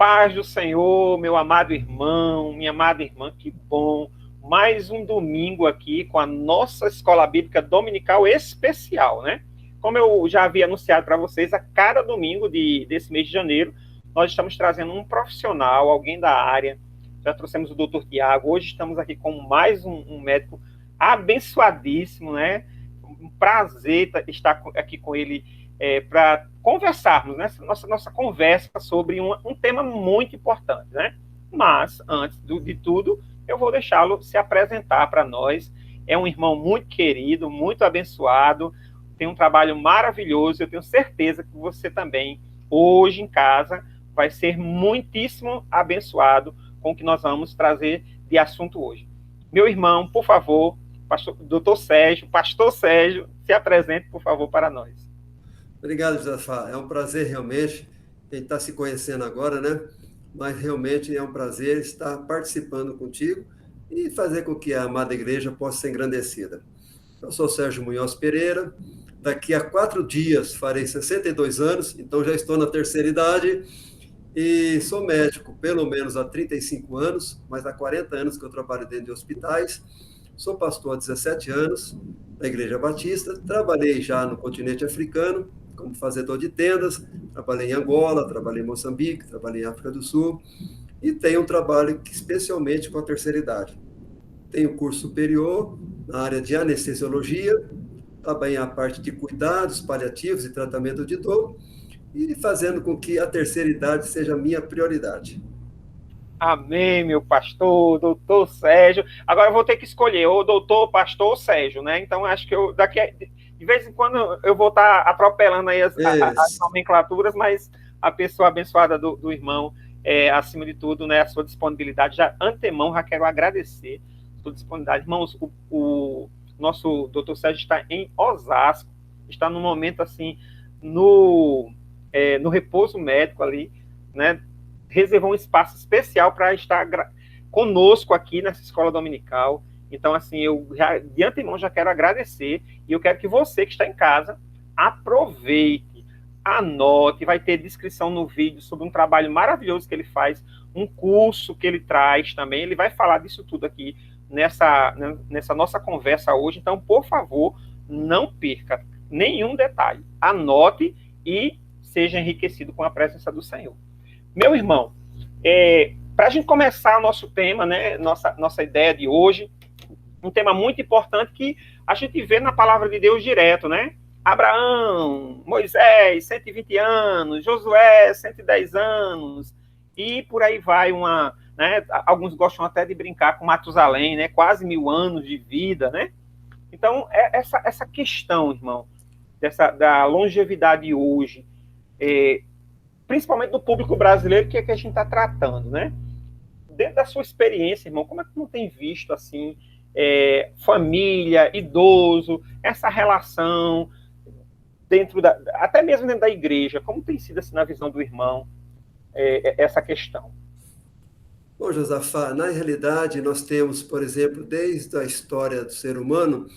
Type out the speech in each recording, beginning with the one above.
paz do Senhor, meu amado irmão, minha amada irmã, que bom. Mais um domingo aqui com a nossa Escola Bíblica Dominical especial, né? Como eu já havia anunciado para vocês, a cada domingo desse mês de janeiro, nós estamos trazendo um profissional, alguém da área. Já trouxemos o doutor Tiago, hoje estamos aqui com mais um médico abençoadíssimo, né? Um prazer estar aqui com ele para conversarmos, né? Nossa conversa sobre um tema muito importante, né? Mas, antes de tudo, eu vou deixá-lo se apresentar para nós. É um irmão muito querido, muito abençoado, tem um trabalho maravilhoso. Eu tenho certeza que você também, hoje em casa, vai ser muitíssimo abençoado com o que nós vamos trazer de assunto hoje. Meu irmão, por favor, doutor Sérgio, pastor Sérgio, se apresente, por favor, para nós. Obrigado, Josafá. É um prazer realmente, a gente está se conhecendo agora, né? Mas realmente é um prazer estar participando contigo e fazer com que a amada igreja possa ser engrandecida. Eu sou Sérgio Munhoz Pereira, daqui a 4 dias farei 62 anos, então já estou na terceira idade e sou médico pelo menos há 35 anos, mas há 40 anos que eu trabalho dentro de hospitais. Sou pastor há 17 anos da Igreja Batista, trabalhei já no continente africano, como fazedor de tendas, trabalhei em Angola, trabalhei em Moçambique, trabalhei em África do Sul, e tenho um trabalho especialmente com a terceira idade. Tenho curso superior na área de anestesiologia, também a parte de cuidados paliativos e tratamento de dor, e fazendo com que a terceira idade seja a minha prioridade. Amém, meu pastor, doutor Sérgio. Agora eu vou ter que escolher ou doutor, pastor ou Sérgio, né? Então acho que de vez em quando eu vou estar atropelando aí as nomenclaturas, mas a pessoa abençoada do irmão, acima de tudo, né, a sua disponibilidade. Já antemão já quero agradecer a sua disponibilidade. Irmãos, o nosso doutor Sérgio está em Osasco, está no momento assim, no repouso médico ali, né? Reservou um espaço especial para estar conosco aqui nessa escola dominical. Então, assim, eu de antemão já quero agradecer e eu quero que você que está em casa aproveite, anote, vai ter descrição no vídeo sobre um trabalho maravilhoso que ele faz, um curso que ele traz também. Ele vai falar disso tudo aqui nessa nossa conversa hoje. Então, por favor, não perca nenhum detalhe. Anote e seja enriquecido com a presença do Senhor. Meu irmão, para a gente começar o nosso tema, né, nossa ideia de hoje, um tema muito importante que a gente vê na palavra de Deus direto, né? Abraão, Moisés, 120 anos, Josué, 110 anos, e por aí vai né, alguns gostam até de brincar com Matusalém, né? Quase 1000 anos de vida, né? Então, essa questão, irmão, da longevidade hoje, principalmente do público brasileiro, que é que a gente está tratando, né? Dentro da sua experiência, irmão, como é que não tem visto, assim, família, idoso, essa relação até mesmo dentro da igreja, como tem sido, assim, na visão do irmão, essa questão? Bom, Josafá, na realidade nós temos, por exemplo, desde a história do ser humano,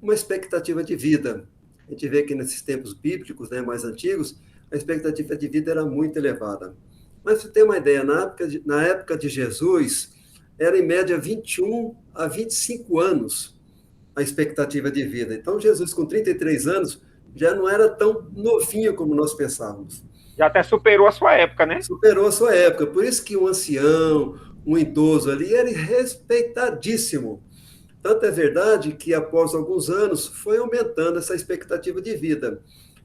uma expectativa de vida. A gente vê que nesses tempos bíblicos, né, mais antigos, a expectativa de vida era muito elevada. Mas você tem uma ideia, na época de Jesus, era em média 21 a 25 anos a expectativa de vida. Então, Jesus, com 33 anos, já não era tão novinho como nós pensávamos. Já até superou a sua época, né? Superou a sua época. Por isso que um ancião, um idoso ali, era respeitadíssimo. Tanto é verdade que, após alguns anos, foi aumentando essa expectativa de vida.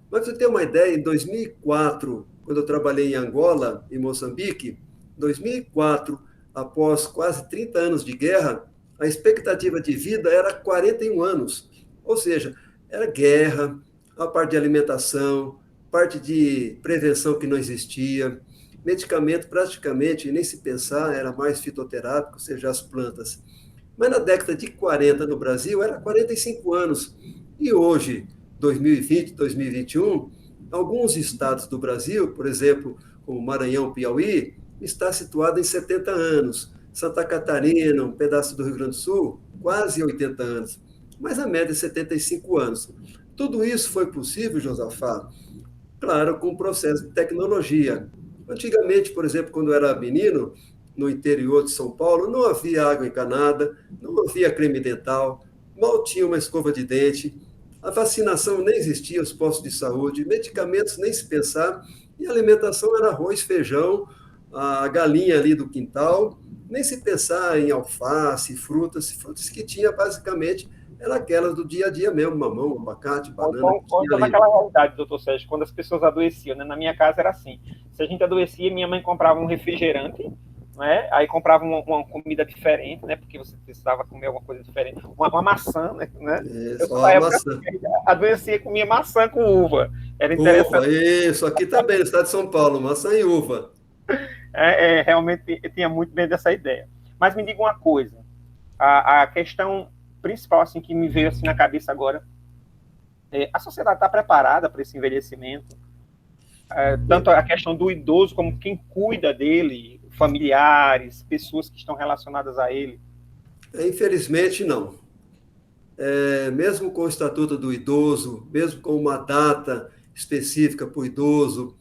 Mas para você ter uma ideia, em 2004, quando eu trabalhei em Angola, em Moçambique, 2004, após quase 30 anos de guerra, a expectativa de vida era 41 anos. Ou seja, era guerra, a parte de alimentação, parte de prevenção que não existia, medicamento praticamente nem se pensar, era mais fitoterápico, ou seja, as plantas. Mas na década de 40 no Brasil era 45 anos. E hoje, 2020, 2021, alguns estados do Brasil, por exemplo, como Maranhão, Piauí, está situado em 70 anos. Santa Catarina, um pedaço do Rio Grande do Sul, quase 80 anos. Mas a média é 75 anos. Tudo isso foi possível, Josafá, claro, com o processo de tecnologia. Antigamente, por exemplo, quando eu era menino, no interior de São Paulo, não havia água encanada, não havia creme dental, mal tinha uma escova de dente, a vacinação nem existia, os postos de saúde, medicamentos nem se pensar, e a alimentação era arroz, feijão, a galinha ali do quintal, nem se pensar em alface, frutas que tinha basicamente eram aquelas do dia a dia mesmo, mamão, abacate, banana, que Ou tinha então ali. naquela realidade, doutor Sérgio, quando as pessoas adoeciam, né? Na minha casa era assim. Se a gente adoecia, minha mãe comprava um refrigerante, né? Aí comprava uma comida diferente, né? Porque você precisava comer alguma coisa diferente. Uma maçã, né? É, Eu sou só da a época maçã. assim, adoecia e comia maçã com uva. Era interessante. Uva, isso, aqui também, no estado de São Paulo, maçã e uva. Realmente eu tinha muito bem dessa ideia. Mas me diga uma coisa. A questão principal assim que me veio assim na cabeça agora a sociedade está preparada para esse envelhecimento? Tanto a questão do idoso como quem cuida dele, familiares, pessoas que estão relacionadas a ele. Infelizmente, não. Mesmo com o Estatuto do Idoso, mesmo com uma data específica para o idoso,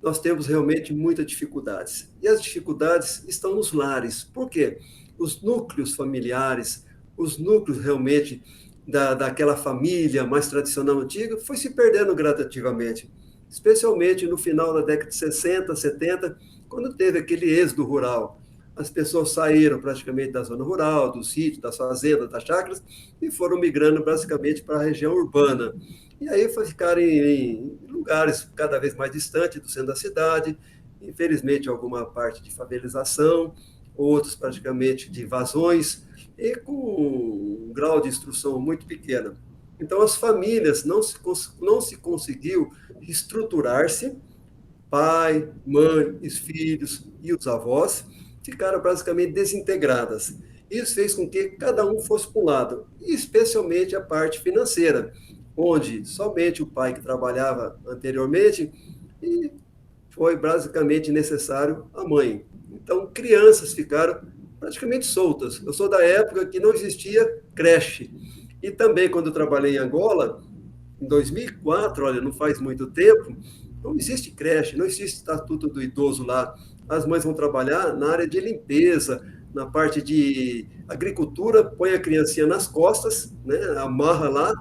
nós temos realmente muitas dificuldades. E as dificuldades estão nos lares. Por quê? Os núcleos familiares, os núcleos realmente daquela família mais tradicional antiga, foi se perdendo gradativamente. Especialmente no final da década de 60, 70, quando teve aquele êxodo rural. As pessoas saíram praticamente da zona rural, do sítio, das fazendas, das chácaras, e foram migrando basicamente para a região urbana. E aí foi ficar em lugares cada vez mais distantes do centro da cidade, infelizmente alguma parte de favelização, outros praticamente de invasões, e com um grau de instrução muito pequeno. Então as famílias não se conseguiu estruturar-se, pai, mãe, os filhos e os avós ficaram basicamente desintegradas. Isso fez com que cada um fosse para um lado, e especialmente a parte financeira, onde somente o pai que trabalhava anteriormente e foi basicamente necessário a mãe. Então, crianças ficaram praticamente soltas. Eu sou da época que não existia creche. E também, quando eu trabalhei em Angola, em 2004, olha, não faz muito tempo, não existe creche, não existe estatuto do idoso lá. As mães vão trabalhar na área de limpeza, na parte de agricultura, põe a criancinha nas costas, né, amarra lá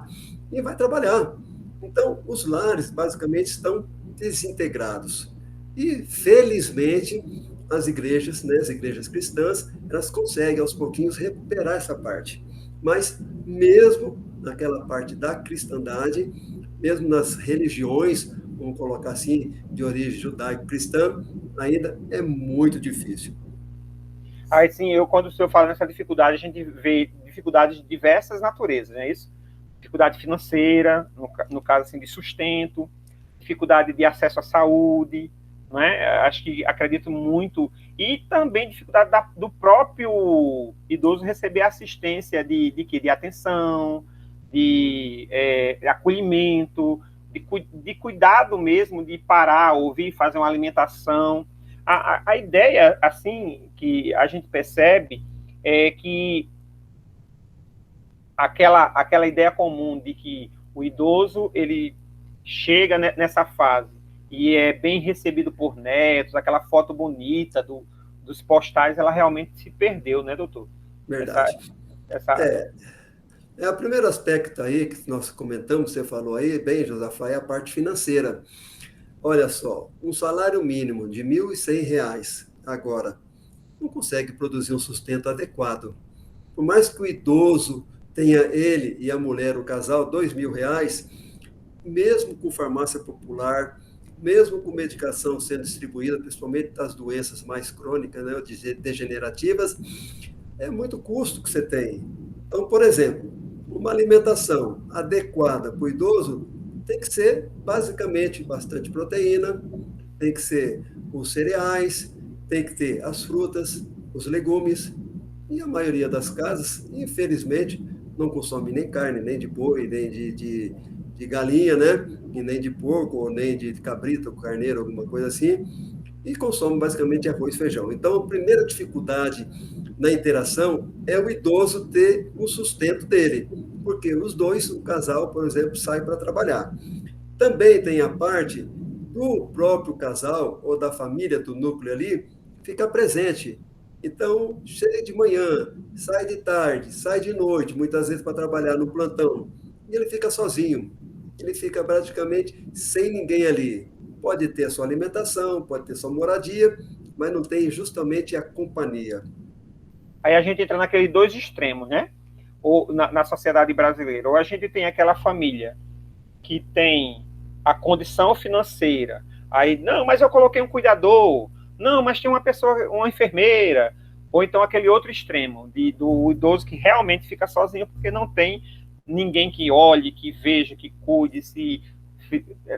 e vai trabalhar. Então, os lares basicamente estão desintegrados. E, felizmente, as igrejas, né, as igrejas cristãs, elas conseguem aos pouquinhos recuperar essa parte. Mas, mesmo naquela parte da cristandade, mesmo nas religiões, vamos colocar assim, de origem judaico-cristã, ainda é muito difícil. Aí sim, quando o senhor fala nessa dificuldade, a gente vê dificuldades de diversas naturezas, não é isso? Dificuldade financeira, no caso assim, de sustento, dificuldade de acesso à saúde, não é? Acho que acredito muito. E também dificuldade do próprio idoso receber assistência de atenção, de acolhimento, de cuidado mesmo, de parar, ouvir, fazer uma alimentação. A ideia, assim, que a gente percebe é que aquela ideia comum de que o idoso, ele chega nessa fase e é bem recebido por netos, aquela foto bonita dos postais, ela realmente se perdeu, né, doutor? Essa, Verdade. essa... O primeiro aspecto aí que nós comentamos, você falou aí, bem, Josafá, é a parte financeira. Olha só, um salário mínimo de R$ 1.100 agora não consegue produzir um sustento adequado. Por mais que o idoso tenha ele e a mulher, o casal, R$ 2.000, mesmo com farmácia popular, mesmo com medicação sendo distribuída, principalmente das doenças mais crônicas, né, degenerativas, é muito custo que você tem. Então, por exemplo, uma alimentação adequada para o idoso tem que ser basicamente bastante proteína, tem que ser os cereais, tem que ter as frutas, os legumes, e a maioria das casas, infelizmente, não consome nem carne, nem de boi, nem de galinha, né? E nem de porco, ou nem de cabrito, ou carneiro, alguma coisa assim, e consome basicamente arroz e feijão. Então, a primeira dificuldade na interação é o idoso ter o sustento dele, porque os dois, o casal, por exemplo, sai para trabalhar. Também tem a parte do próprio casal ou da família do núcleo ali ficar presente. Então, chega de manhã, sai de tarde, sai de noite, muitas vezes para trabalhar no plantão, e ele fica sozinho. Ele fica praticamente sem ninguém ali. Pode ter a sua alimentação, pode ter sua moradia, mas não tem justamente a companhia. Aí a gente entra naqueles dois extremos, né? Ou na sociedade brasileira. Ou a gente tem aquela família que tem a condição financeira. Aí, não, mas eu coloquei um cuidador. Não, mas tem uma pessoa, uma enfermeira. Ou então aquele outro extremo, do idoso que realmente fica sozinho porque não tem ninguém que olhe, que veja, que cuide, se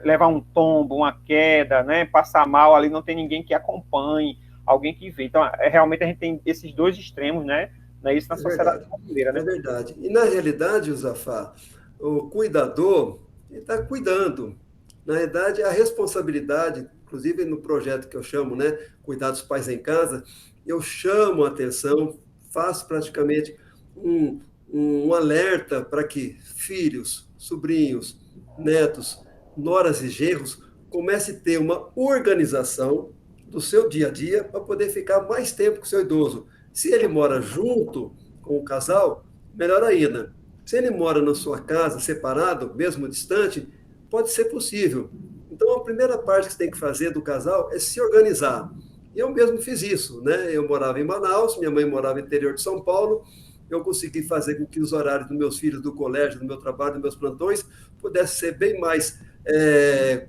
levar um tombo, uma queda, né, passar mal ali, não tem ninguém que acompanhe, alguém que vê. Então, realmente a gente tem esses dois extremos, né? Isso na sociedade brasileira, né? É verdade. E na realidade, Zafá, o cuidador está cuidando. Na realidade, a responsabilidade, inclusive no projeto que eu chamo, né, Cuidar dos Pais em Casa, eu chamo a atenção, faço praticamente um alerta para que filhos, sobrinhos, netos, noras e genros comecem a ter uma organização do seu dia a dia para poder ficar mais tempo com o seu idoso. Se ele mora junto com o casal, melhor ainda. Se ele mora na sua casa, separado, mesmo distante, pode ser possível. Então, a primeira parte que você tem que fazer do casal é se organizar. Eu mesmo fiz isso, né? Eu morava em Manaus, minha mãe morava no interior de São Paulo. Eu consegui fazer com que os horários dos meus filhos, do colégio, do meu trabalho, dos meus plantões, pudessem ser bem mais,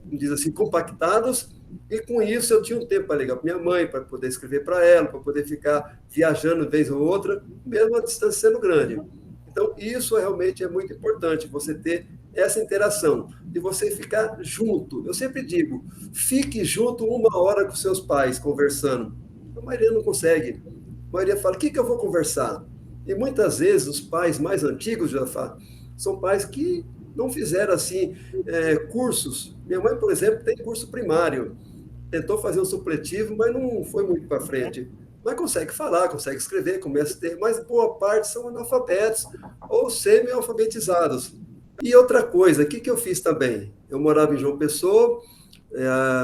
diz assim, compactados. E com isso eu tinha um tempo para ligar para minha mãe, para poder escrever para ela, para poder ficar viajando vez ou outra, mesmo a distância sendo grande. Então, isso realmente é muito importante, você ter essa interação, de você ficar junto. Eu sempre digo, fique junto 1 hora com seus pais, conversando. A maioria não consegue. A maioria fala, o que eu vou conversar? E muitas vezes os pais mais antigos, Jafar, são pais que não fizeram assim cursos. Minha mãe, por exemplo, tem curso primário. Tentou fazer um supletivo, mas não foi muito para frente. Mas consegue falar, consegue escrever, começa a ter, mas boa parte são analfabetos ou semi-alfabetizados. E outra coisa, o que eu fiz também? Eu morava em João Pessoa,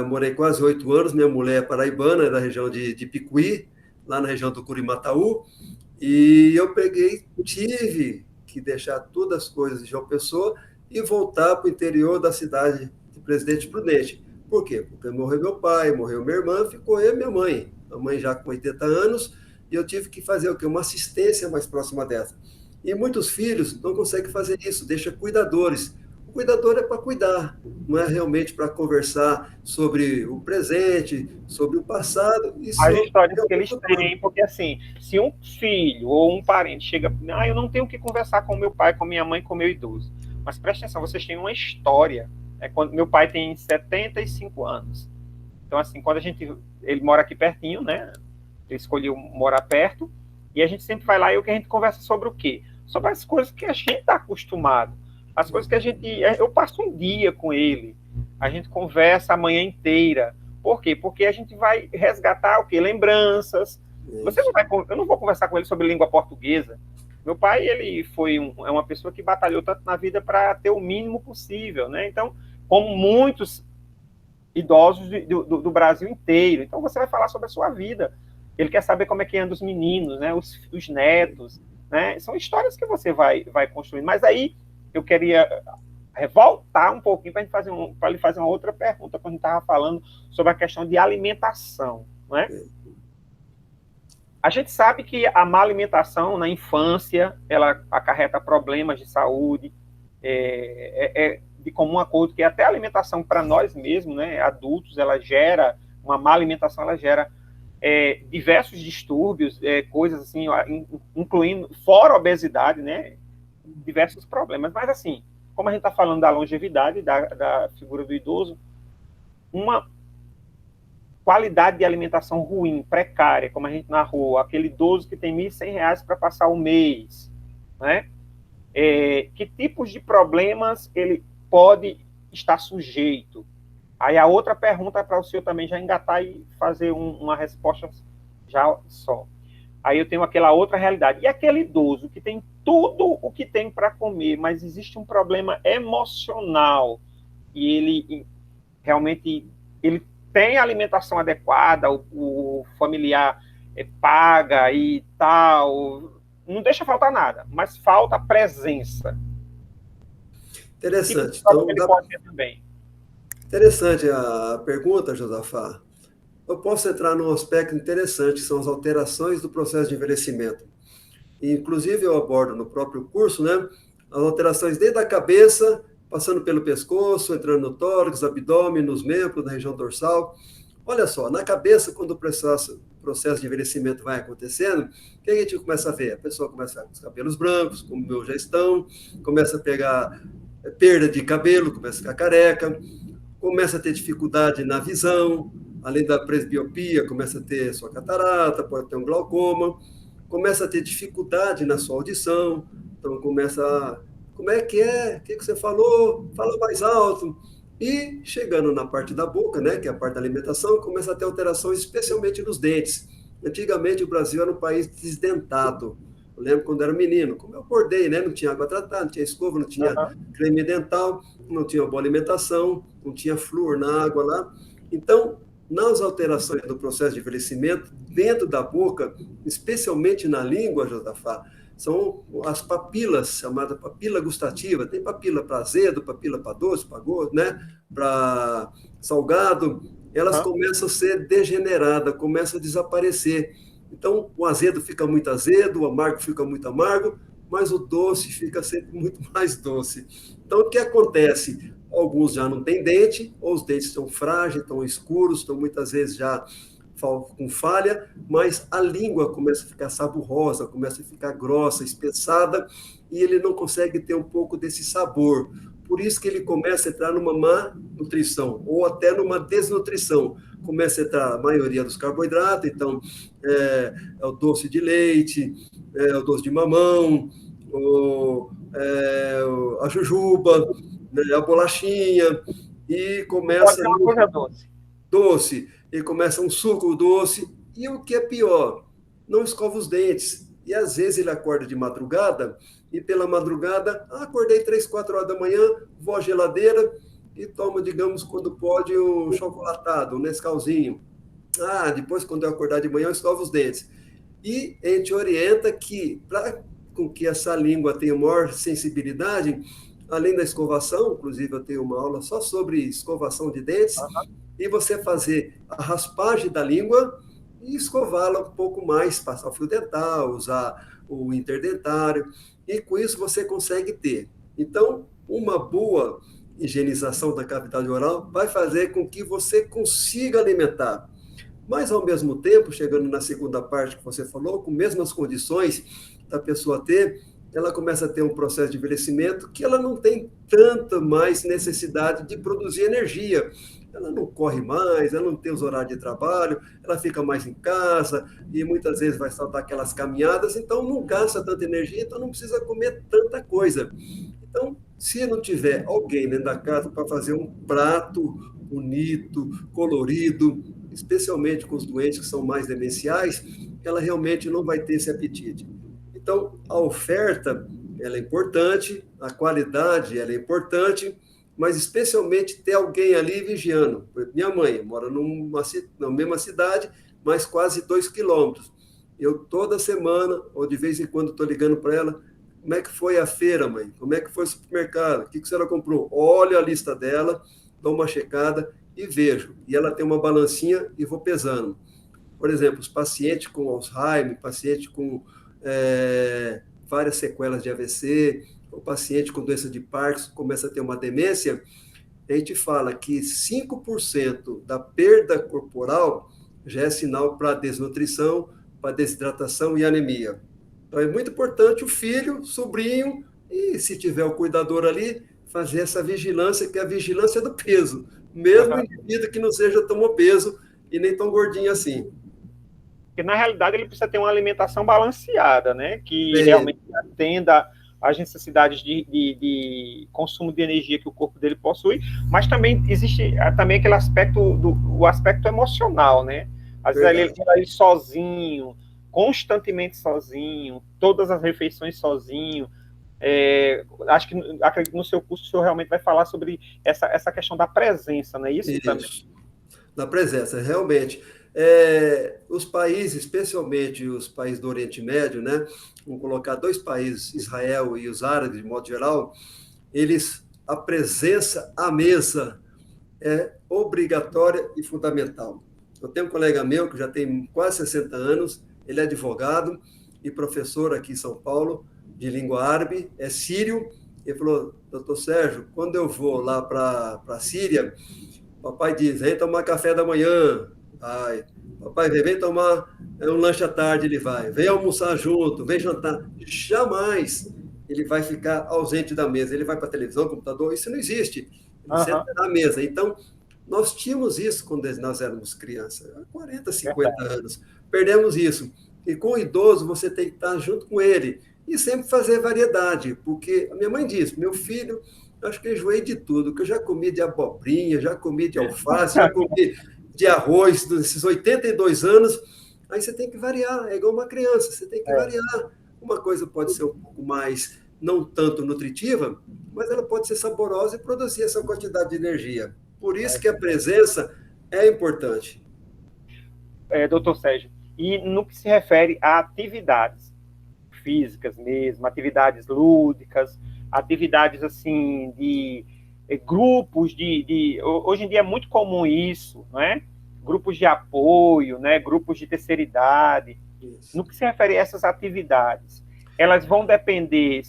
morei quase 8 anos, minha mulher é paraibana, é da região de Picuí, lá na região do Curimataú, e eu tive que deixar todas as coisas de João Pessoa e voltar para o interior da cidade de Presidente Prudente. Por quê? Porque morreu meu pai, morreu minha irmã, ficou eu e minha mãe. A mãe já com 80 anos, e eu tive que fazer o quê? Uma assistência mais próxima dessa. E muitos filhos não conseguem fazer isso, deixa cuidadores. O cuidador é para cuidar, não é realmente para conversar sobre o presente, sobre o passado e As sobre histórias que o eles futuro. têm, porque assim, se um filho ou um parente chega, eu não tenho que conversar com meu pai, com minha mãe, com meu idoso. Mas presta atenção, vocês têm uma história. Quando meu pai tem 75 anos. Então, assim, ele mora aqui pertinho, né? Ele escolheu morar perto, e a gente sempre vai lá e a gente conversa sobre o quê? Sobre as coisas que a gente está acostumado. As coisas que eu passo um dia com ele, a gente conversa a manhã inteira. Por quê? Porque a gente vai resgatar o quê? Lembranças. Eu não vou conversar com ele sobre língua portuguesa. Meu pai, ele é uma pessoa que batalhou tanto na vida para ter o mínimo possível, né? Então, como muitos idosos do Brasil inteiro. Então, você vai falar sobre a sua vida. Ele quer saber como é que anda os meninos, né? Os netos, né? São histórias que você vai construindo. Mas aí, eu queria voltar um pouquinho para lhe fazer uma outra pergunta, quando a gente estava falando sobre a questão de alimentação, né? A gente sabe que a má alimentação na infância, ela acarreta problemas de saúde, de comum acordo que até a alimentação para nós mesmos, né, adultos, ela gera, uma má alimentação, ela gera diversos distúrbios, coisas assim, incluindo, fora a obesidade, né, diversos problemas. Mas assim, como a gente está falando da longevidade, da figura do idoso, uma qualidade de alimentação ruim, precária, como a gente narrou, aquele idoso que tem R$ 1.100 para passar o mês, né? Que tipos de problemas ele pode estar sujeito? Aí a outra pergunta para o senhor também já engatar e fazer uma resposta já só. Aí eu tenho aquela outra realidade. E aquele idoso que tem tudo o que tem para comer, mas existe um problema emocional e ele realmente ele tem a alimentação adequada, o familiar paga e tal, não deixa faltar nada, mas falta a presença. Interessante. Tipo, Então, ele pode ter também. interessante a pergunta, Josafá. Eu posso entrar num aspecto interessante, que são as alterações do processo de envelhecimento. E, inclusive, eu abordo no próprio curso, né, as alterações desde a cabeça, passando pelo pescoço, entrando no tórax, abdômen, nos membros, na região dorsal. Olha só, na cabeça, quando o processo de envelhecimento vai acontecendo, o que a gente começa a ver? A pessoa começa a ficar com os cabelos brancos, como o meu já estão, começa a pegar perda de cabelo, começa a ficar careca, começa a ter dificuldade na visão, além da presbiopia, começa a ter sua catarata, pode ter um glaucoma, começa a ter dificuldade na sua audição, então começa a... Como é que é? O que você falou? Fala mais alto. E chegando na parte da boca, né, que é a parte da alimentação, começa a ter alterações, especialmente nos dentes. Antigamente o Brasil era um país desdentado. Eu lembro quando era menino, como eu acordei, né, não tinha água tratada, não tinha escova, não tinha creme dental, não tinha boa alimentação, não tinha flúor na água lá. Então, nas alterações do processo de envelhecimento, dentro da boca, especialmente na língua, Josafá, são as papilas, chamada papila gustativa. Tem papila para azedo, papila para doce, para gosto, né? Para salgado. Elas começam a ser degeneradas, começam a desaparecer. Então, o azedo fica muito azedo, o amargo fica muito amargo, mas o doce fica sempre muito mais doce. Então, o que acontece? Alguns já não têm dente, ou os dentes estão frágeis, estão escuros, estão muitas vezes já com falha, mas a língua começa a ficar saborrosa, começa a ficar grossa, espessada, e ele não consegue ter um pouco desse sabor. Por isso que ele começa a entrar numa má nutrição, ou até numa desnutrição. Começa a entrar a maioria dos carboidratos, então é o doce de leite, é o doce de mamão, a jujuba, né, a bolachinha, e começa... Pode ser uma coisa doce. Doce, e começa um suco doce, e o que é pior, não escova os dentes. E às vezes ele acorda de madrugada, e pela madrugada, acordei 3, 4 horas da manhã, vou à geladeira e tomo, digamos, quando pode, um chocolatado, um Nescauzinho. Depois, quando eu acordar de manhã, eu escovo os dentes. E a gente orienta que, para com que essa língua tenha maior sensibilidade, além da escovação, inclusive eu tenho uma aula só sobre escovação de dentes, e você fazer a raspagem da língua e escová-la um pouco mais, passar o fio dental, usar o interdentário, e com isso você consegue ter. Então, uma boa higienização da cavidade oral vai fazer com que você consiga alimentar. Mas, ao mesmo tempo, chegando na segunda parte que você falou, com mesmas condições da pessoa ter, ela começa a ter um processo de envelhecimento que ela não tem tanta mais necessidade de produzir energia. Ela não corre mais, ela não tem os horários de trabalho, ela fica mais em casa e muitas vezes vai saltar aquelas caminhadas, então não gasta tanta energia, então não precisa comer tanta coisa. Então, se não tiver alguém dentro da casa para fazer um prato bonito, colorido, especialmente com os doentes que são mais demenciais, ela realmente não vai ter esse apetite. Então, a oferta, ela é importante, a qualidade, ela é importante, mas especialmente ter alguém ali vigiando. Minha mãe mora na mesma cidade, mas quase 2 quilômetros. Eu toda semana, ou de vez em quando, estou ligando para ela, como é que foi a feira, mãe? Como é que foi o supermercado? O que a senhora comprou? Olho a lista dela, dou uma checada e vejo. E ela tem uma balancinha e vou pesando. Por exemplo, os pacientes com Alzheimer, paciente com várias sequelas de AVC, o paciente com doença de Parkinson começa a ter uma demência, a gente fala que 5% da perda corporal já é sinal para desnutrição, para desidratação e anemia. Então é muito importante o filho, sobrinho, e se tiver o cuidador ali, fazer essa vigilância, que é a vigilância do peso, mesmo indivíduo que não seja tão obeso e nem tão gordinho assim. Porque, na realidade, ele precisa ter uma alimentação balanceada, né? Que realmente atenda às necessidades de consumo de energia que o corpo dele possui, mas também existe também aquele aspecto, o aspecto emocional, né? Às vezes ele fica ali sozinho, constantemente sozinho, todas as refeições sozinho. Acredito que no seu curso o senhor realmente vai falar sobre essa questão da presença, não é isso? Isso. Também? Na presença, realmente. Os países, especialmente os países do Oriente Médio, né? Vamos colocar dois países, Israel e os árabes, de modo geral, a presença à mesa é obrigatória e fundamental. Eu tenho um colega meu que já tem quase 60 anos, ele é advogado e professor aqui em São Paulo, de língua árabe, é sírio. Ele falou, doutor Sérgio, quando eu vou lá para a Síria, papai diz, vem tomar café da manhã, vai. Papai, vem tomar um lanche à tarde, ele vai. Vem almoçar junto, vem jantar. Jamais ele vai ficar ausente da mesa. Ele vai para a televisão, computador, isso não existe. Ele senta na mesa. Então, nós tínhamos isso quando nós éramos crianças, há 40, 50 anos. Perdemos isso. E com o idoso, você tem que estar junto com ele. E sempre fazer variedade, porque a minha mãe diz, meu filho, acho que eu enjoei de tudo, que eu já comi de abobrinha, já comi de alface, já comi de arroz, desses 82 anos, aí você tem que variar, é igual uma criança, você tem que variar. Uma coisa pode ser um pouco mais, não tanto nutritiva, mas ela pode ser saborosa e produzir essa quantidade de energia. Por isso que a presença é importante. Doutor Sérgio, e no que se refere a atividades físicas mesmo, atividades lúdicas, atividades assim de grupos hoje em dia é muito comum isso, não é? Grupos de apoio, né? Grupos de terceira idade. Isso. No que se refere a essas atividades, elas vão depender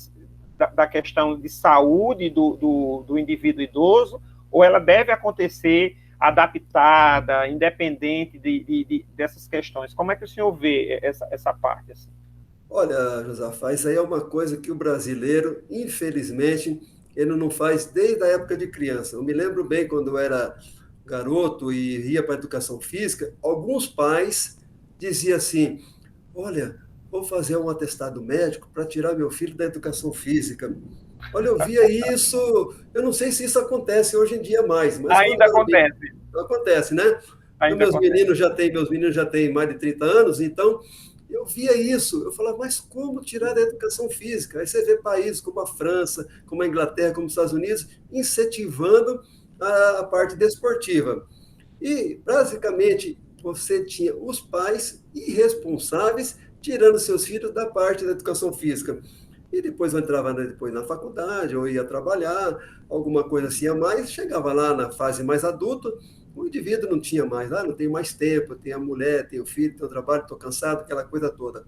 da questão de saúde do indivíduo idoso, ou ela deve acontecer adaptada, independente dessas questões? Como é que o senhor vê essa parte? Assim? Olha, Josafá, isso aí é uma coisa que o brasileiro, infelizmente, ele não faz desde a época de criança. Eu me lembro bem quando eu era garoto e ia para a educação física, alguns pais diziam assim, olha, vou fazer um atestado médico para tirar meu filho da educação física. Olha, eu via isso, eu não sei se isso acontece hoje em dia mais. Mas ainda acontece. Acontece, né? Meus meninos já têm mais de 30 anos, então eu via isso, eu falava, mas como tirar da educação física? Aí você vê países como a França, como a Inglaterra, como os Estados Unidos, incentivando a parte desportiva. E, basicamente, você tinha os pais irresponsáveis tirando seus filhos da parte da educação física. E depois eu entrava depois na faculdade, ou ia trabalhar, alguma coisa assim a mais, chegava lá na fase mais adulta, o indivíduo não tinha mais, não tem mais tempo, tem a mulher, tem o filho, tem o trabalho, estou cansado, aquela coisa toda.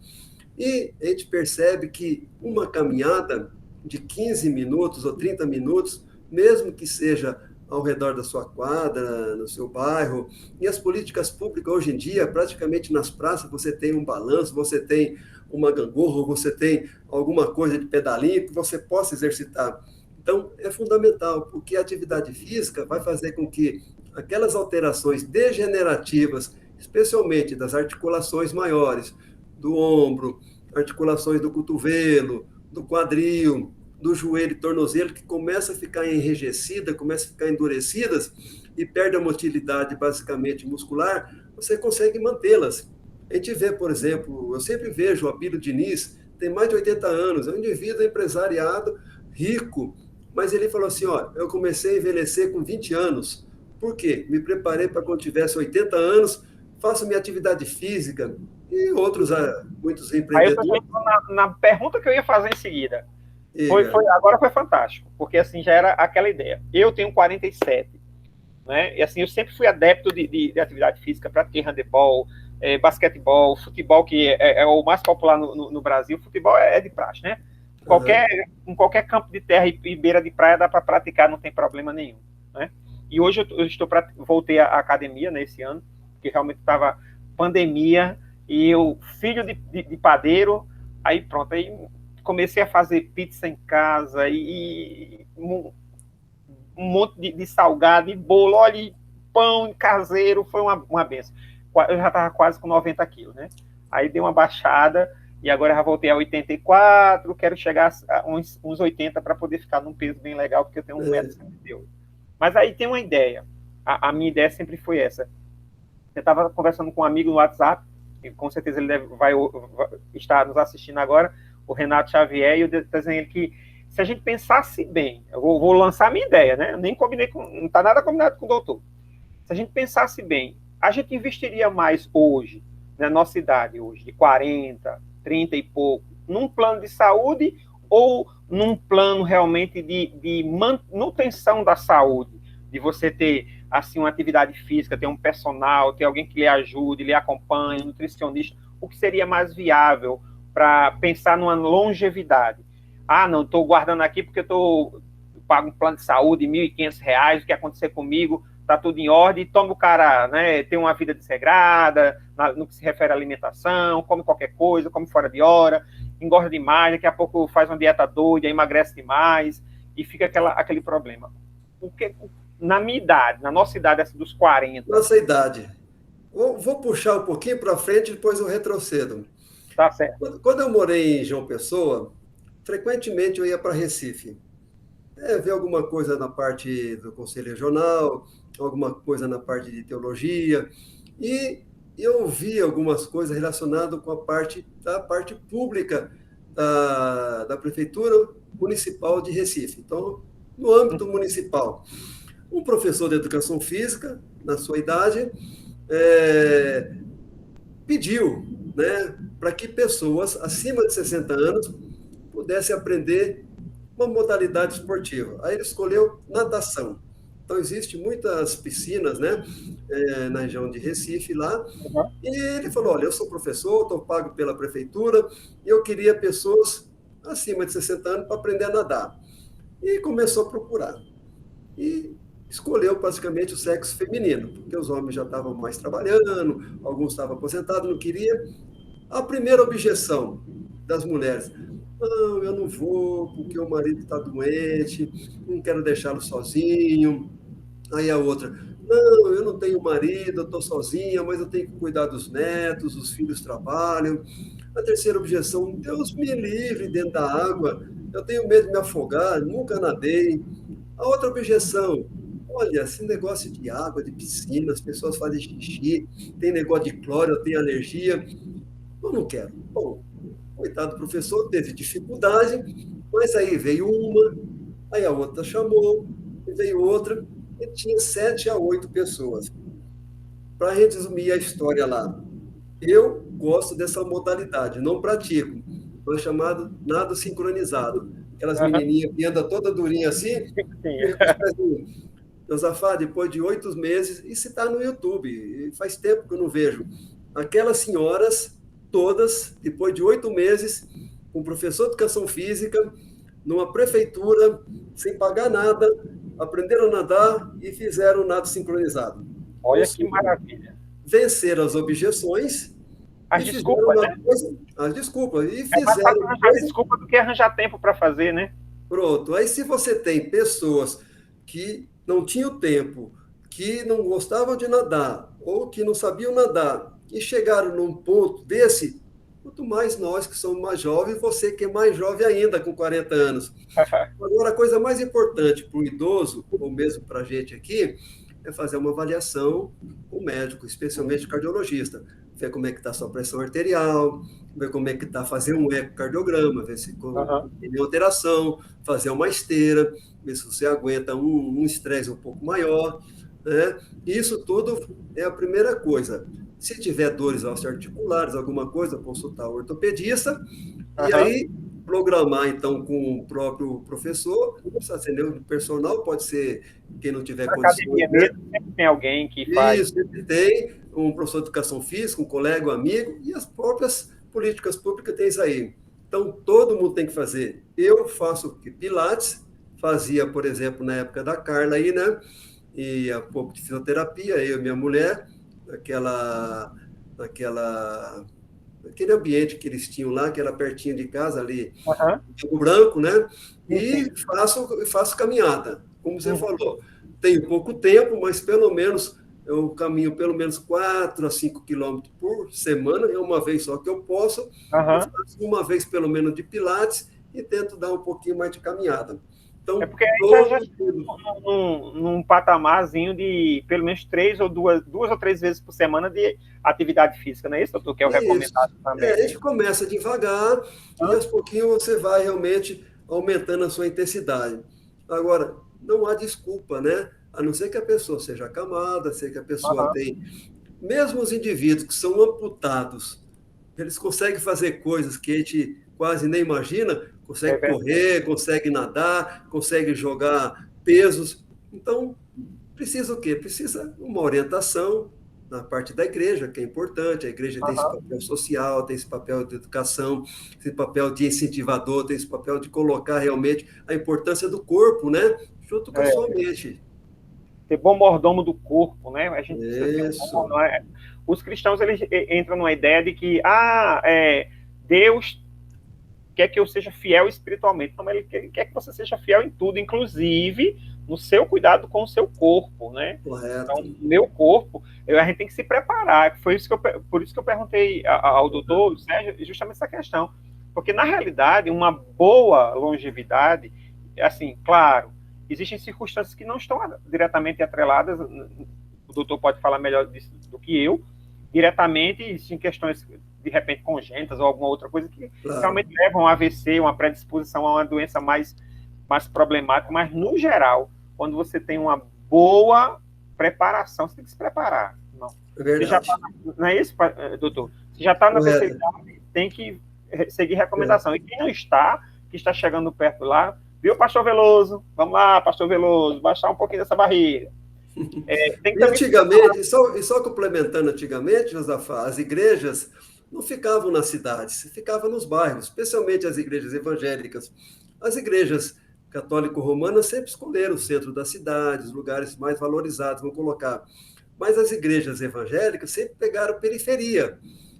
E a gente percebe que uma caminhada de 15 minutos ou 30 minutos, mesmo que seja ao redor da sua quadra, no seu bairro, e as políticas públicas hoje em dia, praticamente nas praças, você tem um balanço, você tem uma gangorra, você tem alguma coisa de pedalinho que você possa exercitar. Então, é fundamental, porque a atividade física vai fazer com que aquelas alterações degenerativas, especialmente das articulações maiores, do ombro, articulações do cotovelo, do quadril, do joelho e tornozelo, que começa a ficar enrijecida, começa a ficar endurecidas e perde a motilidade basicamente muscular, você consegue mantê-las. A gente vê, por exemplo, eu sempre vejo o Abílio Diniz, tem mais de 80 anos, é um indivíduo empresariado, rico, mas ele falou assim, eu comecei a envelhecer com 20 anos, por quê? Me preparei para quando tivesse 80 anos, faço minha atividade física e outros, muitos empreendedores. Aí eu estou na pergunta que eu ia fazer em seguida. Agora foi fantástico, porque assim já era aquela ideia. Eu tenho 47, né? E assim eu sempre fui adepto de atividade física, pratiquei handebol, basquetebol, futebol, que é o mais popular no Brasil. Futebol é de praxe, né? Em qualquer campo de terra e beira de praia dá para praticar, não tem problema nenhum, né? E hoje voltei à academia nesse ano, porque realmente estava pandemia e eu filho de padeiro, aí pronto, aí comecei a fazer pizza em casa e um monte de salgado e bolo, olha, pão caseiro, foi uma benção. Eu já estava quase com 90 quilos, né? Aí dei uma baixada e agora já voltei a 84, quero chegar a uns 80 para poder ficar num peso bem legal, porque eu tenho 1,78 m. Mas aí tem uma ideia. A minha ideia sempre foi essa. Eu estava conversando com um amigo no WhatsApp, e com certeza ele vai estar nos assistindo agora, o Renato Xavier, e eu estou dizendo que se a gente pensasse bem, eu vou lançar a minha ideia, né? Eu nem combinei não está nada combinado com o doutor. se a gente pensasse bem, a gente investiria mais hoje, na nossa idade hoje, de 40, 30 e pouco, num plano de saúde ou num plano realmente de manutenção da saúde, de você ter assim uma atividade física, ter um personal, ter alguém que lhe ajude, lhe acompanhe, um nutricionista, o que seria mais viável para pensar numa longevidade? Ah, não, estou guardando aqui porque eu pago um plano de saúde, R$ 1.500, o que acontecer comigo, está tudo em ordem, toma o cara, né, tem uma vida desregrada, no que se refere à alimentação, come qualquer coisa, come fora de hora, engorda demais, daqui a pouco faz uma dieta doida, emagrece demais, e fica aquele problema. Porque, na minha idade, na nossa idade, assim, dos 40... Nossa idade. Vou puxar um pouquinho para frente, depois eu retrocedo. Tá certo. Quando eu morei em João Pessoa, frequentemente eu ia para Recife. Ver alguma coisa na parte do Conselho Regional, alguma coisa na parte de teologia, e eu vi algumas coisas relacionadas com a parte pública da Prefeitura Municipal de Recife. Então, no âmbito municipal, um professor de educação física, na sua idade, pediu, né, para que pessoas acima de 60 anos pudessem aprender uma modalidade esportiva. Aí ele escolheu natação. Então, existem muitas piscinas, né, na região de Recife, lá, e ele falou, olha, eu sou professor, estou pago pela prefeitura, e eu queria pessoas acima de 60 anos para aprender a nadar. E começou a procurar. E escolheu praticamente o sexo feminino, porque os homens já estavam mais trabalhando, alguns estavam aposentados, não queria. A primeira objeção das mulheres: não, eu não vou, porque o marido está doente, não quero deixá-lo sozinho. Aí a outra: não, eu não tenho marido, eu estou sozinha, mas eu tenho que cuidar dos netos, os filhos trabalham. A terceira objeção: Deus me livre dentro da água, eu tenho medo de me afogar, nunca nadei. A outra objeção: olha, esse negócio de água, de piscina, as pessoas fazem xixi, tem negócio de cloro, eu tenho alergia, eu não quero. Bom, coitado do professor, teve dificuldade, mas aí veio uma, aí a outra chamou, veio outra, e tinha 7 a 8 pessoas. Para resumir a história lá, eu gosto dessa modalidade, não pratico, é chamado nado sincronizado. Aquelas menininhas que andam toda durinha assim, Josafá, depois de 8 meses, e se está no YouTube, faz tempo que eu não vejo. Aquelas senhoras, todas, depois de 8 meses, com professor de educação física, numa prefeitura, sem pagar nada, aprenderam a nadar e fizeram nado sincronizado. Olha que maravilha. Venceram as objeções. As desculpas, né? As desculpas. E fizeram. É mais fácil arranjar desculpa do que arranjar tempo para fazer, né? Pronto. Aí, se você tem pessoas que não tinham tempo, que não gostavam de nadar, ou que não sabiam nadar, e chegaram num ponto desse, quanto mais nós que somos mais jovens, você que é mais jovem ainda, com 40 anos. Agora, a coisa mais importante para o idoso, ou mesmo para a gente aqui, é fazer uma avaliação com o médico, especialmente o cardiologista. Ver como é que está a sua pressão arterial, ver como é que está, fazer um ecocardiograma, ver se tem nenhuma alteração, fazer uma esteira, ver se você aguenta um estresse um pouco maior, né? Isso tudo é a primeira coisa. Se tiver dores osteoarticulares, alguma coisa, consultar o ortopedista, e aí programar, então, com o próprio professor, não precisa ser nenhum personal, pode ser quem não tiver condições. Academia mesmo, sempre tem alguém que faz. Isso, sempre tem um professor de educação física, um colega, um amigo, e as próprias políticas públicas têm isso aí. Então, todo mundo tem que fazer. Eu faço Pilates, fazia, por exemplo, na época da Carla aí, né? E um pouco de fisioterapia, eu e minha mulher, aquele ambiente que eles tinham lá, que era pertinho de casa, ali, em Branco, né? E faço caminhada, como você falou. Tenho pouco tempo, mas pelo menos eu caminho pelo menos 4 a 5 quilômetros por semana, é uma vez só que eu posso. Eu faço uma vez pelo menos de Pilates e tento dar um pouquinho mais de caminhada. Então, é porque aí já num patamarzinho de pelo menos 2 ou 3 vezes por semana de atividade física, não é isso, doutor? Que é o recomendado também. A gente começa devagar e aos pouquinhos você vai realmente aumentando a sua intensidade. Agora, não há desculpa, né? A não ser que a pessoa seja acamada, a ser que a pessoa Aham, tem... Mesmo os indivíduos que são amputados, eles conseguem fazer coisas que a gente quase nem imagina, é consegue verdade. correr, consegue nadar, consegue jogar pesos. Então, precisa o quê? Precisa uma orientação na parte da igreja, que é importante. A igreja tem esse Aham, papel social, tem esse papel de educação, esse papel de incentivador, tem esse papel de colocar realmente a importância do corpo, né? Junto com a sua é. mente. Ser bom mordomo do corpo, né? A gente precisa ser um bom Isso, mordomo. Os cristãos, eles entram numa ideia de que, Deus quer que eu seja fiel espiritualmente. Não, mas ele quer que você seja fiel em tudo, inclusive no seu cuidado com o seu corpo, né? Então, correto. meu corpo, a gente tem que se preparar. Por isso que eu perguntei ao doutor Sérgio justamente essa questão. Porque, na realidade, uma boa longevidade, assim, claro, existem circunstâncias que não estão diretamente atreladas, o doutor pode falar melhor disso do que eu, diretamente, existem questões, de repente, congênitas ou alguma outra coisa que Claro, realmente levam a AVC, uma predisposição a uma doença mais problemática, mas, no geral, quando você tem uma boa preparação, você tem que se preparar. Não, é você já tá, verdade. não é isso, doutor? Você já está na terceira Correto. idade, tem que seguir É. recomendação. E quem não está, que está chegando perto lá, viu, pastor Veloso? Vamos lá, pastor Veloso, baixar um pouquinho dessa barriga. Tem que E também se antigamente, e só complementando antigamente, Josafá, as igrejas não ficavam nas cidades, ficavam nos bairros, especialmente as igrejas evangélicas. As igrejas católico-romanas sempre escolheram o centro da cidade, os lugares mais valorizados, vamos colocar. Mas as igrejas evangélicas sempre pegaram periferia,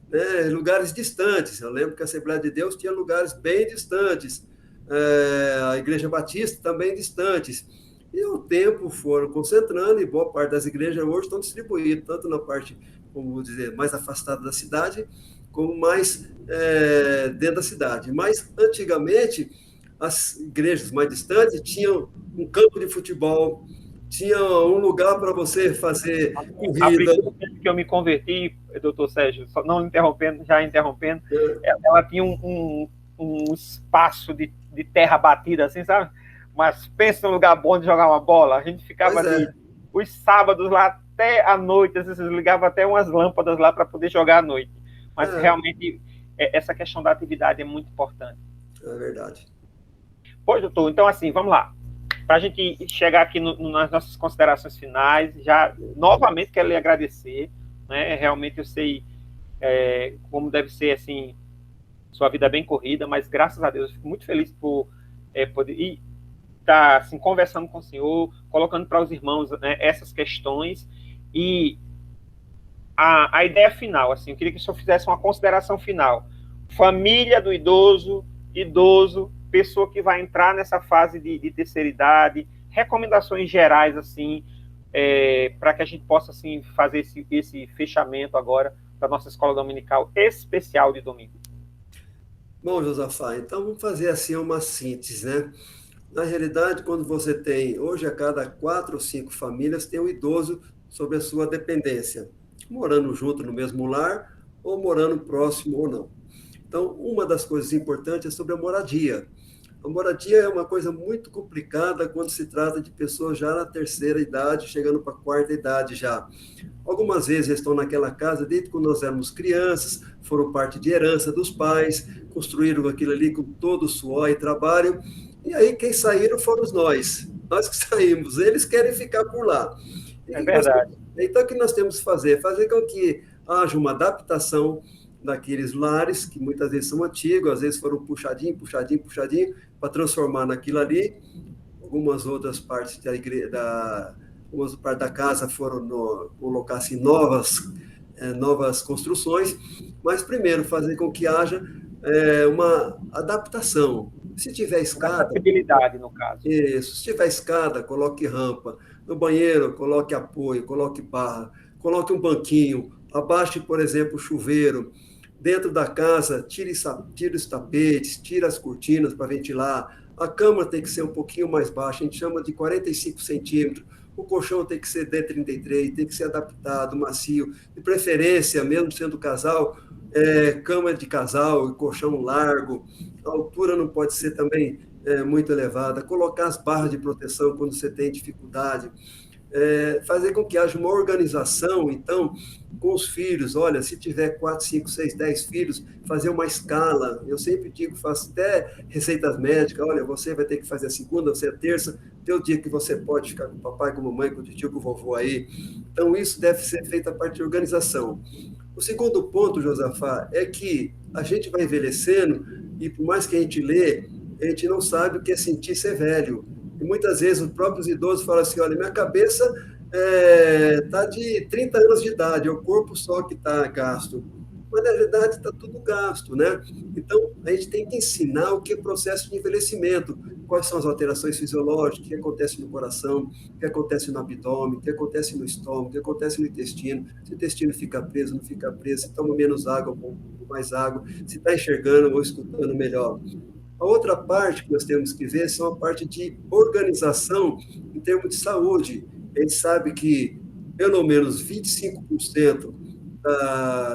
né, lugares distantes. Eu lembro que a Assembleia de Deus tinha lugares bem distantes, a Igreja Batista também distantes. E o tempo foram concentrando, e boa parte das igrejas hoje estão distribuídas, tanto na parte, como dizer, mais afastada da cidade, como mais dentro da cidade. Mas, antigamente, as igrejas mais distantes tinham um campo de futebol, tinha um lugar para você fazer corrida. aplicou desde que eu me converti, doutor Sérgio, não interrompendo, já interrompendo, Né? ela tinha um espaço de terra batida, assim, sabe? Mas pensa num lugar bom de jogar uma bola. A gente ficava Pois ali é. os sábados lá até a noite, às vezes ligava até umas lâmpadas lá para poder jogar à noite. Mas É, realmente essa questão da atividade é muito importante. é verdade. Pois, doutor, então assim, vamos lá. Para a gente chegar aqui nas nossas considerações finais, já novamente quero lhe agradecer, né? Realmente eu sei como deve ser assim sua vida é bem corrida, mas graças a Deus eu fico muito feliz por poder estar assim, conversando com o senhor, colocando para os irmãos, né, essas questões e a ideia final, assim, eu queria que o senhor fizesse uma consideração final. Família do idoso, idoso, pessoa que vai entrar nessa fase de terceira idade, recomendações gerais, assim, para que a gente possa, assim, fazer esse fechamento agora da nossa escola dominical especial de domingo. Bom, Josafá, então vamos fazer assim uma síntese, né? Na realidade, quando você tem, hoje a cada 4 ou 5 famílias tem um idoso sob a sua dependência, morando junto no mesmo lar, ou morando próximo ou não. Então, uma das coisas importantes é sobre a moradia. A moradia é uma coisa muito complicada quando se trata de pessoas já na terceira idade, chegando para a quarta idade já. Algumas vezes eles estão naquela casa desde quando nós éramos crianças, foram parte de herança dos pais, construíram aquilo ali com todo o suor e trabalho, e aí quem saíram foram nós que saímos, eles querem ficar por lá. É verdade. Então, o que nós temos que fazer? Fazer com que haja uma adaptação daqueles lares, que muitas vezes são antigos, às vezes foram puxadinho, puxadinho, puxadinho, para transformar naquilo ali. Algumas outras partes da igreja, algumas partes da casa foram colocar assim, novas construções, mas primeiro fazer com que haja uma adaptação. Se tiver Uma escada, acessibilidade, no caso. isso. Se tiver escada, coloque rampa. No banheiro, coloque apoio, coloque barra, coloque um banquinho, abaixe, por exemplo, o chuveiro. Dentro da casa, tire os tapetes, tire as cortinas para ventilar. A cama tem que ser um pouquinho mais baixa, a gente chama de 45 centímetros. O colchão tem que ser de 33, tem que ser adaptado, macio. De preferência, mesmo sendo casal, cama de casal, colchão largo. A altura não pode ser também muito elevada, colocar as barras de proteção quando você tem dificuldade. fazer com que haja uma organização, então, com os filhos. Olha, se tiver 4, 5, 6, 10 filhos, fazer uma escala. Eu sempre digo, faço até receitas médicas. Olha, você vai ter que fazer a segunda, você a terça, tem o dia que você pode ficar com o papai, com a mamãe, com o tio, com o vovô aí. Então, isso deve ser feito a partir de organização. O segundo ponto, Josafá, é que a gente vai envelhecendo e, por mais que a gente lê, a gente não sabe o que é sentir ser velho. E muitas vezes os próprios idosos falam assim, olha, minha cabeça está de 30 anos de idade, é o corpo só que está gasto. Mas, na verdade, está tudo gasto, né? Então, a gente tem que ensinar o que é processo de envelhecimento, quais são as alterações fisiológicas, o que acontece no coração, o que acontece no abdômen, o que acontece no estômago, o que acontece no intestino, se o intestino fica preso, não fica preso, se toma menos água ou mais água, se está enxergando ou escutando melhor. A outra parte que nós temos que ver são a parte de organização em termos de saúde. A gente sabe que pelo menos 25%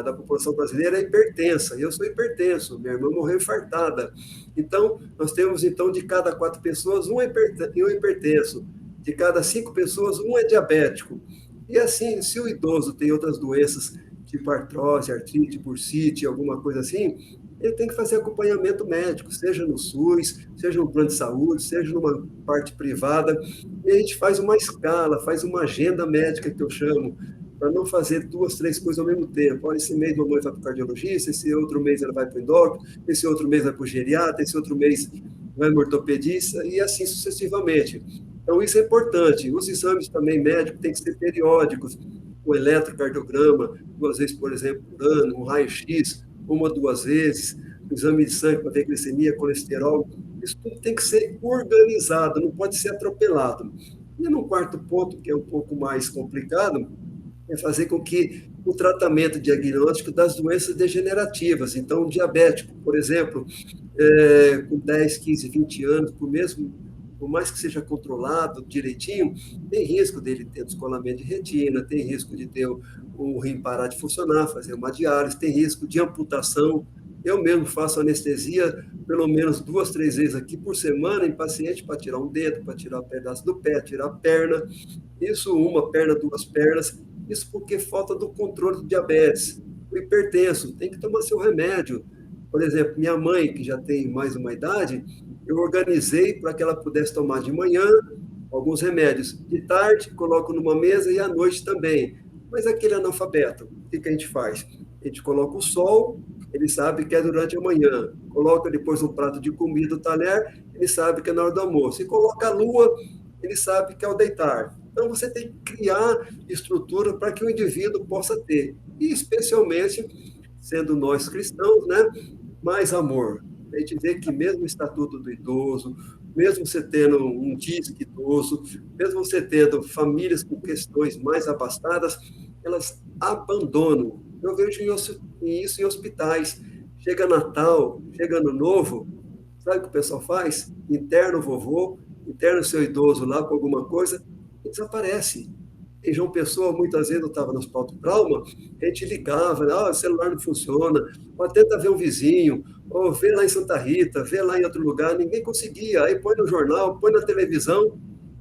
da população brasileira é hipertensa. Eu sou hipertenso, minha irmã morreu infartada. Então, nós temos, então, de cada 4 pessoas, um é hipertenso. De cada 5 pessoas, um é diabético. E assim, se o idoso tem outras doenças, tipo artrose, artrite, bursite, alguma coisa assim, ele tem que fazer acompanhamento médico, seja no SUS, seja no plano de saúde, seja numa parte privada, e a gente faz uma escala, faz uma agenda médica, que eu chamo, para não fazer 2, 3 coisas ao mesmo tempo. Olha, esse mês a mamãe vai para o cardiologista, esse outro mês ela vai para o endócrino, esse outro mês vai para o geriatra, esse outro mês vai para o ortopedista, e assim sucessivamente. Então, isso é importante. Os exames também médicos têm que ser periódicos, o eletrocardiograma, 2 vezes, por exemplo, por ano, um raio-x, 1 ou 2 vezes, o exame de sangue para ver glicemia, colesterol, isso tudo tem que ser organizado, não pode ser atropelado. E no quarto ponto, que é um pouco mais complicado, é fazer com que o tratamento diagnóstico das doenças degenerativas, então o diabético, por exemplo, com 10, 15, 20 anos, por mais que seja controlado direitinho, tem risco dele ter descolamento de retina, tem risco de ter o rim parar de funcionar, fazer uma diálise, tem risco de amputação. Eu mesmo faço anestesia pelo menos 2, 3 vezes aqui por semana em paciente para tirar um dedo, para tirar um pedaço do pé, tirar a perna. Isso, uma perna, 2 pernas. Isso porque falta do controle do diabetes. O hipertenso tem que tomar seu remédio. Por exemplo, minha mãe, que já tem mais uma idade, eu organizei para que ela pudesse tomar de manhã alguns remédios. De tarde, coloco numa mesa e à noite também. Mas aquele analfabeto, o que a gente faz? A gente coloca o sol, ele sabe que é durante a manhã. Coloca depois um prato de comida, o talher, ele sabe que é na hora do almoço. E coloca a lua, ele sabe que é ao deitar. Então, você tem que criar estrutura para que o indivíduo possa ter. E, especialmente, sendo nós cristãos, né, mais amor. A gente vê que mesmo o estatuto do idoso, mesmo você tendo um disque idoso, mesmo você tendo famílias com questões mais abastadas, elas abandonam. Eu vejo isso em hospitais. Chega Natal, chega Ano Novo, sabe o que o pessoal faz? Interna o vovô, interna o seu idoso lá com alguma coisa, e desaparece. Em João Pessoa, muitas vezes eu estava no hospital do trauma, a gente ligava, o celular não funciona, ou tenta ver um vizinho, ou vê lá em Santa Rita, vê lá em outro lugar, ninguém conseguia. Aí põe no jornal, põe na televisão,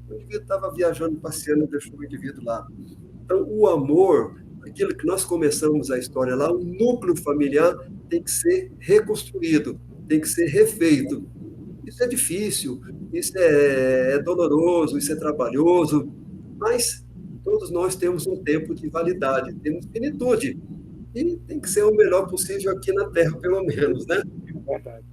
o indivíduo estava viajando, passeando, deixou o indivíduo lá. Então, o amor, aquilo que nós começamos a história lá, o núcleo familiar tem que ser reconstruído, tem que ser refeito. Isso é difícil, isso é doloroso, isso é trabalhoso, mas todos nós temos um tempo de validade, temos finitude, e tem que ser o melhor possível aqui na Terra, pelo menos, né? Verdade.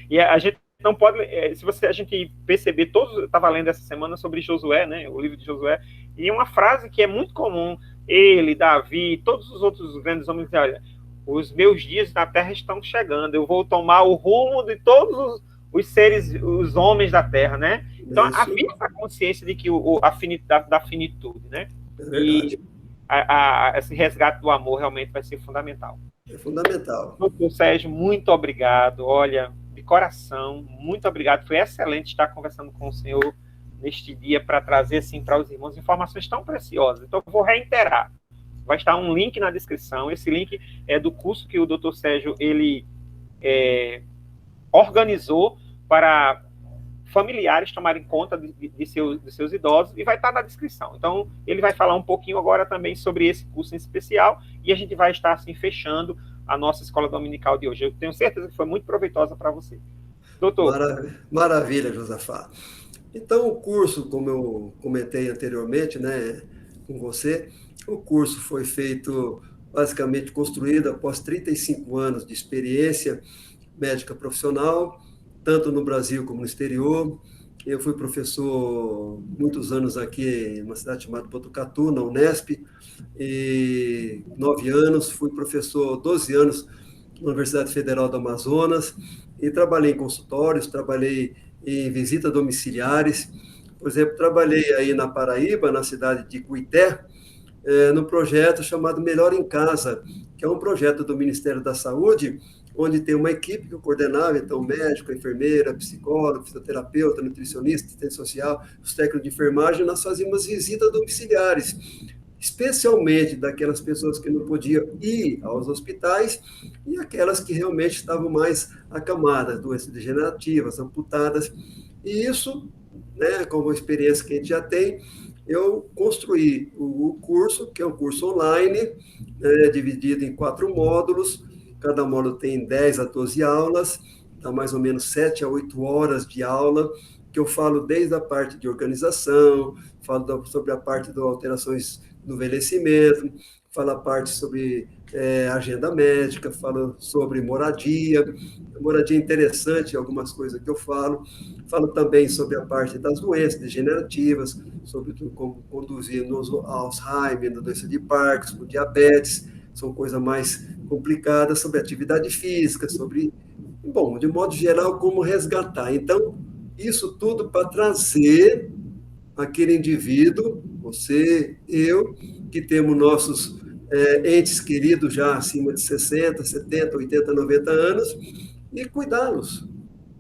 E a gente não pode, a gente perceber, eu estava lendo essa semana sobre Josué, né, o livro de Josué, e uma frase que é muito comum, ele, Davi, todos os outros grandes homens, olha, os meus dias na Terra estão chegando, eu vou tomar o rumo de todos os seres, os homens da Terra, né? Então, havia essa consciência de que da finitude, né? E esse resgate do amor realmente vai ser fundamental. É fundamental. Doutor Sérgio, muito obrigado. Olha, de coração, muito obrigado. Foi excelente estar conversando com o senhor neste dia para trazer assim para os irmãos informações tão preciosas. Então, eu vou reiterar. Vai estar um link na descrição. Esse link é do curso que o doutor Sérgio ele organizou para familiares tomarem conta de seus idosos, e vai estar na descrição. Então, ele vai falar um pouquinho agora também sobre esse curso em especial, e a gente vai estar, assim, fechando a nossa escola dominical de hoje. Eu tenho certeza que foi muito proveitosa para você. Doutor. Maravilha, Josafá. Então, o curso, como eu comentei anteriormente, né, com você, o curso foi feito, basicamente construído após 35 anos de experiência médica profissional, tanto no Brasil como no exterior. Eu fui professor muitos anos aqui em uma cidade chamada Botucatu, na Unesp, e 9 anos, fui professor 12 anos na Universidade Federal do Amazonas, e trabalhei em consultórios, trabalhei em visitas domiciliares. Por exemplo, trabalhei aí na Paraíba, na cidade de Cuité, no projeto chamado Melhor em Casa, que é um projeto do Ministério da Saúde, onde tem uma equipe que eu coordenava, então médico, enfermeira, psicólogo, fisioterapeuta, nutricionista, assistente social, os técnicos de enfermagem. Nós fazíamos visitas domiciliares, especialmente daquelas pessoas que não podiam ir aos hospitais e aquelas que realmente estavam mais acamadas, doenças degenerativas, amputadas. E isso, né, como a experiência que a gente já tem, eu construí o curso, que é um curso online, dividido em 4 módulos. Cada módulo tem 10 a 12 aulas, dá mais ou menos 7 a 8 horas de aula, que eu falo desde a parte de organização, falo sobre a parte das alterações do envelhecimento, falo a parte sobre agenda médica, falo sobre moradia é interessante, algumas coisas que eu falo também sobre a parte das doenças degenerativas, sobre como conduzir no Alzheimer, na doença de Parkinson, no diabetes, são coisas mais complicadas, sobre atividade física, sobre, bom, de modo geral, como resgatar. Então, isso tudo para trazer aquele indivíduo, você, eu, que temos nossos entes queridos já acima de 60, 70, 80, 90 anos, e cuidá-los.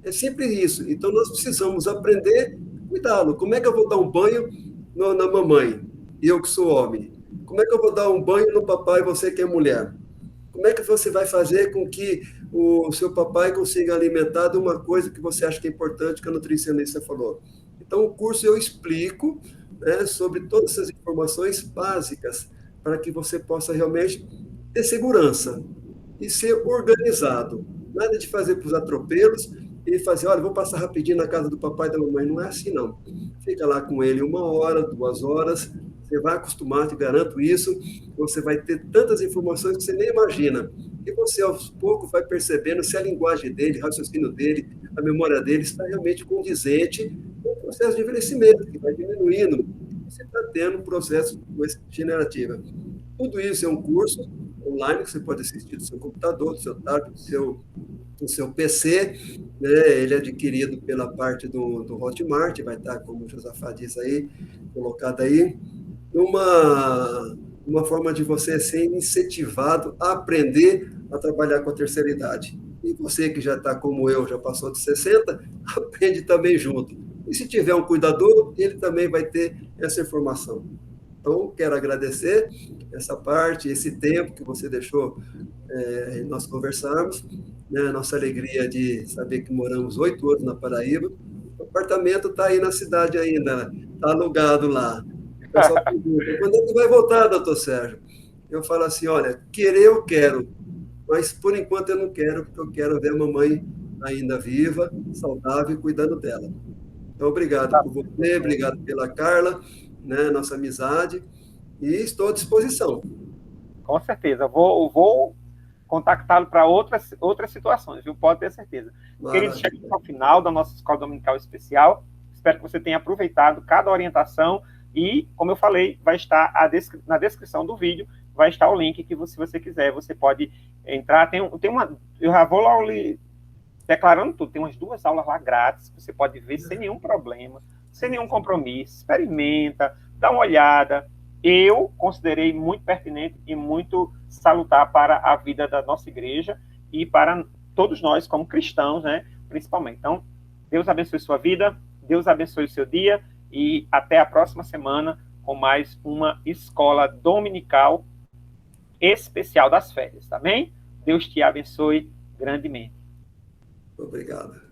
É sempre isso. Então, nós precisamos aprender a cuidá-lo. Como é que eu vou dar um banho na mamãe, e eu que sou homem? Como é que eu vou dar um banho no papai, você que é mulher? Como é que você vai fazer com que o seu papai consiga alimentar de uma coisa que você acha que é importante, que a nutricionista falou? Então, o curso eu explico, né, sobre todas essas informações básicas, para que você possa realmente ter segurança e ser organizado. Nada de fazer para os atropelos e fazer, olha, vou passar rapidinho na casa do papai e da mamãe. Não é assim, não. Fica lá com ele 1 hora, 2 horas, você vai acostumar, te garanto isso, você vai ter tantas informações que você nem imagina. E você, aos poucos, vai percebendo se a linguagem dele, o raciocínio dele, a memória dele está realmente condizente com o processo de envelhecimento, que vai diminuindo. Você está tendo um processo de doença degenerativa. Tudo isso é um curso online que você pode assistir do seu computador, do seu tablet, do seu PC, né? Ele é adquirido pela parte do Hotmart, vai estar, como o Josafá diz aí, colocado aí, uma forma de você ser incentivado a aprender a trabalhar com a terceira idade. E você que já está como eu, já passou de 60, aprende também junto. E se tiver um cuidador, ele também vai ter essa informação. Então, quero agradecer essa parte, esse tempo que você deixou nós conversarmos, né? Nossa alegria de saber que moramos 8 anos na Paraíba. O apartamento está aí na cidade ainda, está alugado lá. O pessoal pergunta, quando é que vai voltar, doutor Sérgio? Eu falo assim, olha, querer eu quero, mas por enquanto eu não quero, porque eu quero ver a mamãe ainda viva, saudável e cuidando dela. Então, obrigado por você, obrigado pela Carla, né, nossa amizade, e estou à disposição. Com certeza, vou contactá-lo para outras situações, viu? Pode ter certeza. Queridos, chegamos ao final da nossa escola dominical especial. Espero que você tenha aproveitado cada orientação e, como eu falei, vai estar na descrição do vídeo, vai estar o link que, se você quiser, você pode entrar. Eu já vou lá declarando tudo, tem umas 2 aulas lá grátis, você pode ver sem nenhum problema, sem nenhum compromisso, experimenta, dá uma olhada. Eu considerei muito pertinente e muito salutar para a vida da nossa igreja e para todos nós como cristãos, né, principalmente. Então, Deus abençoe sua vida, Deus abençoe o seu dia e até a próxima semana com mais uma escola dominical especial das férias, tá bem? Deus te abençoe grandemente. Obrigado.